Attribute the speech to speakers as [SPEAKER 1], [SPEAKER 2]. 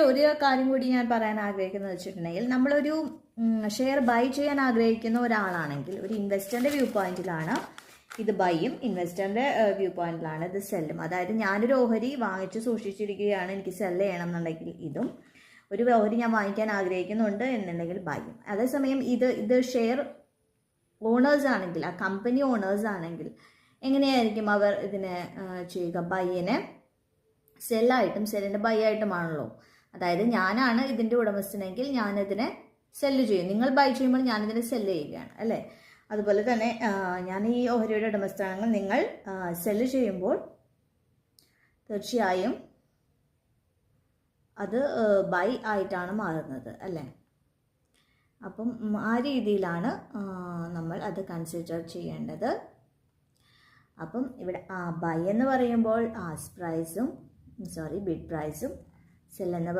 [SPEAKER 1] ഒരു കാര്യം കൂടി ഞാൻ പറയാൻ ആഗ്രഹിക്കുന്നത് വെച്ചിട്ടുണ്ടെങ്കിൽ, നമ്മളൊരു ഷെയർ ബൈ ചെയ്യാൻ ആഗ്രഹിക്കുന്ന ഒരാളാണെങ്കിൽ, ഒരു ഇൻവെസ്റ്ററിൻ്റെ വ്യൂ പോയിന്റിലാണ് ഇത് ബൈയും, ഇൻവെസ്റ്ററിൻ്റെ വ്യൂ പോയിന്റിലാണ് ഇത് സെല്ലും. അതായത് ഞാനൊരു ഓഹരി വാങ്ങിച്ച് സൂക്ഷിച്ചിരിക്കുകയാണ്, എനിക്ക് സെല്ല് ചെയ്യണം എന്നുണ്ടെങ്കിൽ ഇതും, ഒരു ഓഹരി ഞാൻ വാങ്ങിക്കാൻ ആഗ്രഹിക്കുന്നുണ്ട് എന്നുണ്ടെങ്കിൽ ബൈയും. അതേസമയം ഇത് ഷെയർ ഓണേഴ്സ് ആണെങ്കിൽ, ആ കമ്പനി ഓണേഴ്സ് ആണെങ്കിൽ എങ്ങനെയായിരിക്കും അവർ ഇതിനെ ചെയ്യുക? ബൈയിനെ സെല്ലായിട്ടും സെല്ലിൻ്റെ ബൈ ആയിട്ടുമാണല്ലോ. അതായത് ഞാനാണ് ഇതിൻ്റെ ഉടമസ്ഥനെങ്കിൽ ഞാനിതിനെ സെല്ല് ചെയ്യും, നിങ്ങൾ ബൈ ചെയ്യുമ്പോൾ ഞാനിതിനെ സെല്ല് ചെയ്യുകയാണ് അല്ലേ. അതുപോലെ തന്നെ ഞാൻ ഈ ഓഹരിയുടെ ഉടമസ്ഥനാണെങ്കിൽ നിങ്ങൾ സെല്ല് ചെയ്യുമ്പോൾ തീർച്ചയായും അത് ബൈ ആയിട്ടാണ് മാറുന്നത് അല്ലേ. അപ്പം ആ രീതിയിലാണ് നമ്മൾ അത് കൺസിഡർ ചെയ്യേണ്ടത്. അപ്പം ഇവിടെ ബൈ എന്ന് പറയുമ്പോൾ ബിഡ് പ്രൈസും സെൽ എന്ന്